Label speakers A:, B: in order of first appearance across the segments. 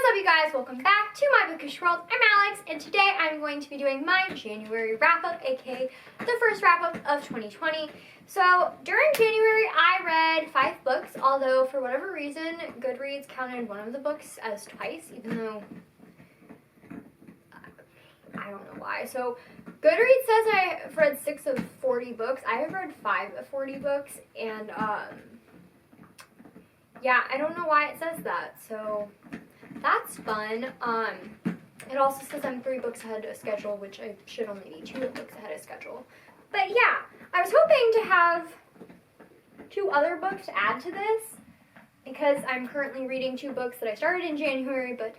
A: up, you guys? Welcome back to my bookish world. I'm Alex, and today I'm going to be doing my January wrap-up, aka the first wrap-up of 2020. So during January, I read 5 books, although for whatever reason, Goodreads counted one of the books as twice, even though I don't know why. So Goodreads says I've read 6 of 40 books. I have read 5 of 40 books, and yeah, I don't know why it says that, so that's fun. It also says I'm 3 books ahead of schedule, which I should only be 2 books ahead of schedule. But yeah, I was hoping to have 2 other books to add to this, because I'm currently reading 2 books that I started in January, but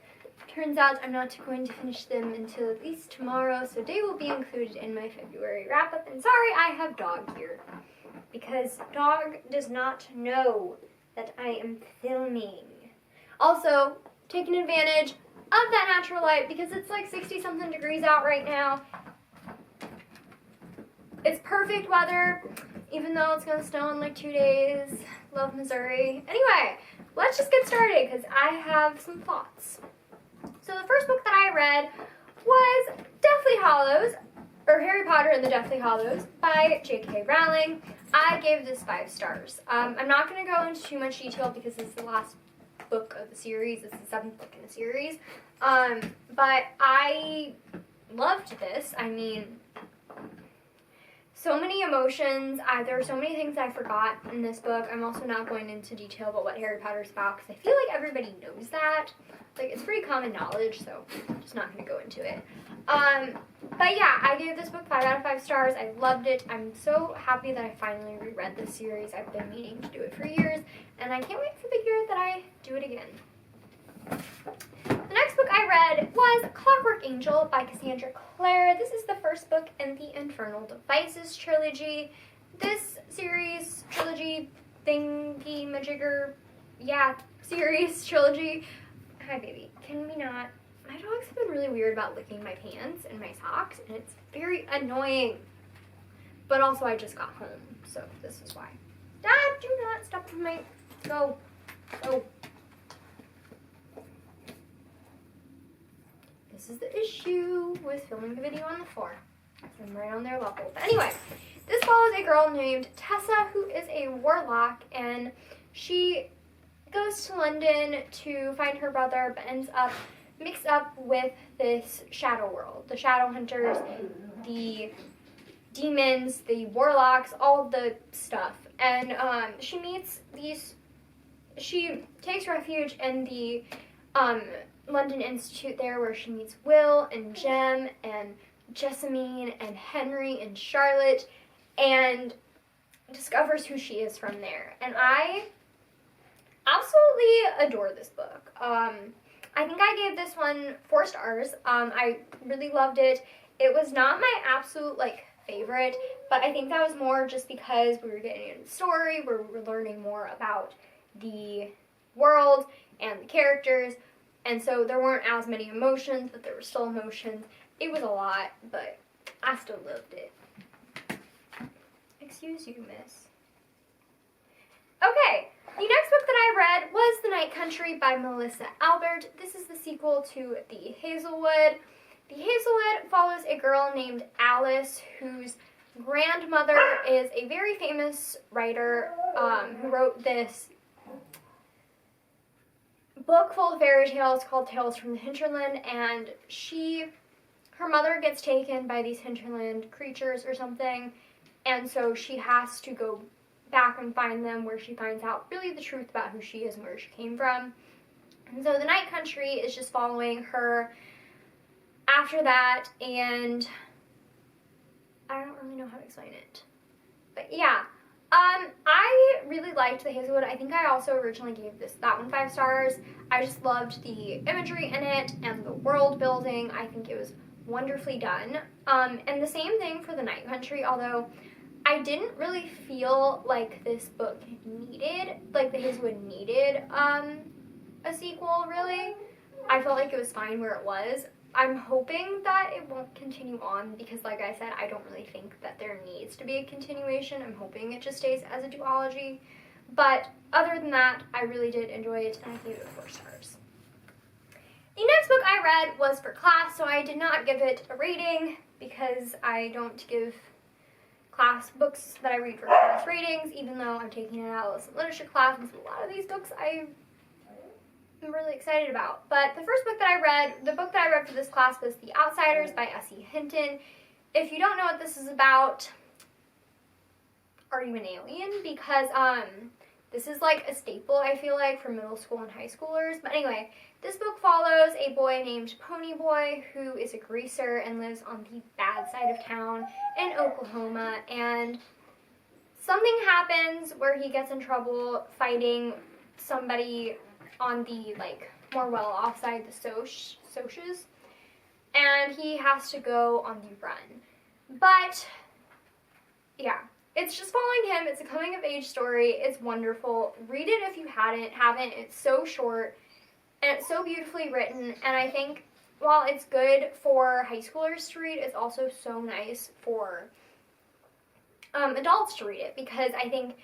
A: turns out I'm not going to finish them until at least tomorrow, so they will be included in my February wrap-up. And sorry, I have Dog here, because Dog does not know that I am filming. Also, taking advantage of that natural light because it's like 60-something degrees out right now. It's perfect weather, even though it's gonna snow in like 2 days. Love Missouri. Anyway, let's just get started because I have some thoughts. So the first book that I read was Deathly Hallows, or Harry Potter and the Deathly Hallows by J.K. Rowling. I gave this 5 stars. I'm not going to go into too much detail because this is the last book of the series. It's the 7th book in the series. But I loved this. I mean, so many emotions. There are so many things I forgot in this book. I'm also not going into detail about what Harry Potter's about because I feel like everybody knows that. Like, it's pretty common knowledge, so I'm just not going to go into it. But yeah, I gave this book 5 out of 5 stars. I loved it. I'm so happy that I finally reread this series. I've been meaning to do it for years, and I can't wait for the year that I do it again. The next book I read was Clockwork Angel by Cassandra Clare. This is the first book in the Infernal Devices trilogy. This series, trilogy, thingy-majigger, yeah, series, trilogy. Hi, baby. Can we not? My dogs have been really weird about licking my pants and my socks, and it's very annoying. But also, I just got home, so this is why. Dad, do not stop from my... Go. Go. This is the issue with filming the video on the floor. I'm right on their level. But anyway, this follows a girl named Tessa, who is a warlock, and she goes to London to find her brother, but ends up mixed up with this shadow world. The shadow hunters, the demons, the warlocks, all the stuff. And she takes refuge in the London Institute there, where she meets Will and Jem and Jessamine and Henry and Charlotte, and discovers who she is from there. And I absolutely adore this book. I think I gave this one 4 stars. I really loved it. It was not my absolute, favorite, but I think that was more just because we were getting into the story, we were learning more about the world and the characters, and so there weren't as many emotions, but there were still emotions. It was a lot, but I still loved it. Excuse you, miss. Okay. The next book that I read was The Night Country by Melissa Albert. This is the sequel to The Hazelwood. The Hazelwood follows a girl named Alice, whose grandmother is a very famous writer who wrote this book full of fairy tales called Tales from the Hinterland, and her mother gets taken by these hinterland creatures or something, and so she has to go back and find them, where she finds out really the truth about who she is and where she came from. And so The Night Country is just following her after that, and I don't really know how to explain it. But yeah, I really liked The Hazelwood. I think I also originally gave that one 5 stars. I just loved the imagery in it and the world building. I think it was wonderfully done. And the same thing for The Night Country, although I didn't really feel like this book needed, The Hazelwood needed a sequel, really. I felt like it was fine where it was. I'm hoping that it won't continue on because, like I said, I don't really think that there needs to be a continuation. I'm hoping it just stays as a duology. But other than that, I really did enjoy it, and I gave it 4 stars. I read was for class, so I did not give it a rating because I don't give class books that I read for class ratings, even though I'm taking an adolescent literature class, and so a lot of these books I'm really excited about. But the first book that I read, the book that I read for this class was The Outsiders by S.E. Hinton. If you don't know what this is about, are you an alien? Because this is like a staple, I feel like, for middle school and high schoolers. But anyway, this book follows a boy named Ponyboy who is a greaser and lives on the bad side of town in Oklahoma. And something happens where he gets in trouble fighting somebody on the like more well-off side, the Socs, and he has to go on the run. But yeah, it's just following him. It's a coming-of-age story. It's wonderful. Read it if you haven't. It's so short, and it's so beautifully written. And I think while it's good for high schoolers to read, it's also so nice for adults to read it, because I think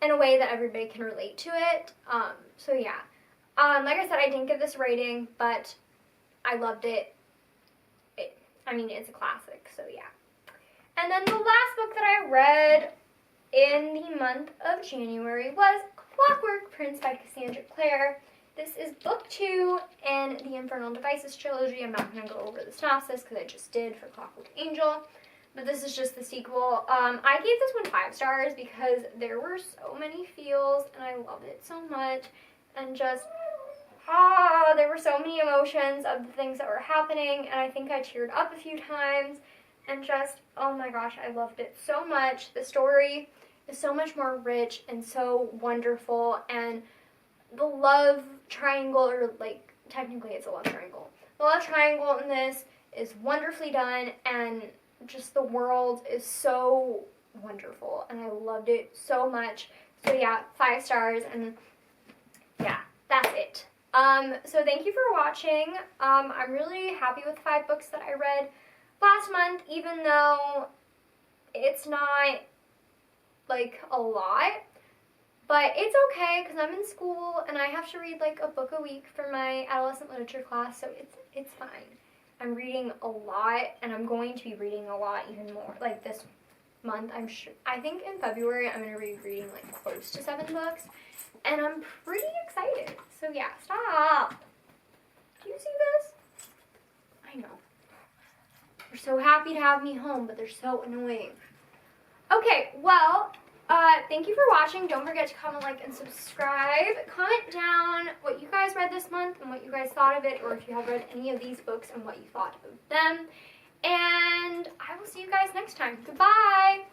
A: in a way that everybody can relate to it. So yeah. Like I said, I didn't give this a rating, but I loved it. I mean, it's a classic, so yeah. And then the last book that I read in the month of January was Clockwork Prince by Cassandra Clare. This is book 2 in the Infernal Devices trilogy. I'm not going to go over the synopsis because I just did for Clockwork Angel, but this is just the sequel. I gave this one 5 stars because there were so many feels, and I loved it so much, and just there were so many emotions of the things that were happening, and I think I teared up a few times, and just, oh my gosh, I loved it so much. The story is so much more rich and so wonderful, and the love triangle, or like, technically it's a love triangle. The love triangle in this is wonderfully done, and just the world is so wonderful, and I loved it so much. So yeah, 5 stars, and yeah, that's it. So thank you for watching. I'm really happy with the 5 books that I read last month, even though it's not like a lot, but it's okay because I'm in school and I have to read like a book a week for my adolescent literature class, so it's fine. I'm reading a lot, and I'm going to be reading a lot even more like this month. I think in February I'm going to be reading like close to 7 books, and I'm pretty excited. So yeah, stop. Do you see this? I know. They're so happy to have me home, but they're so annoying. Okay, well, thank you for watching. Don't forget to comment, like, and subscribe. Comment down what you guys read this month and what you guys thought of it, or if you have read any of these books and what you thought of them. And I will see you guys next time. Goodbye!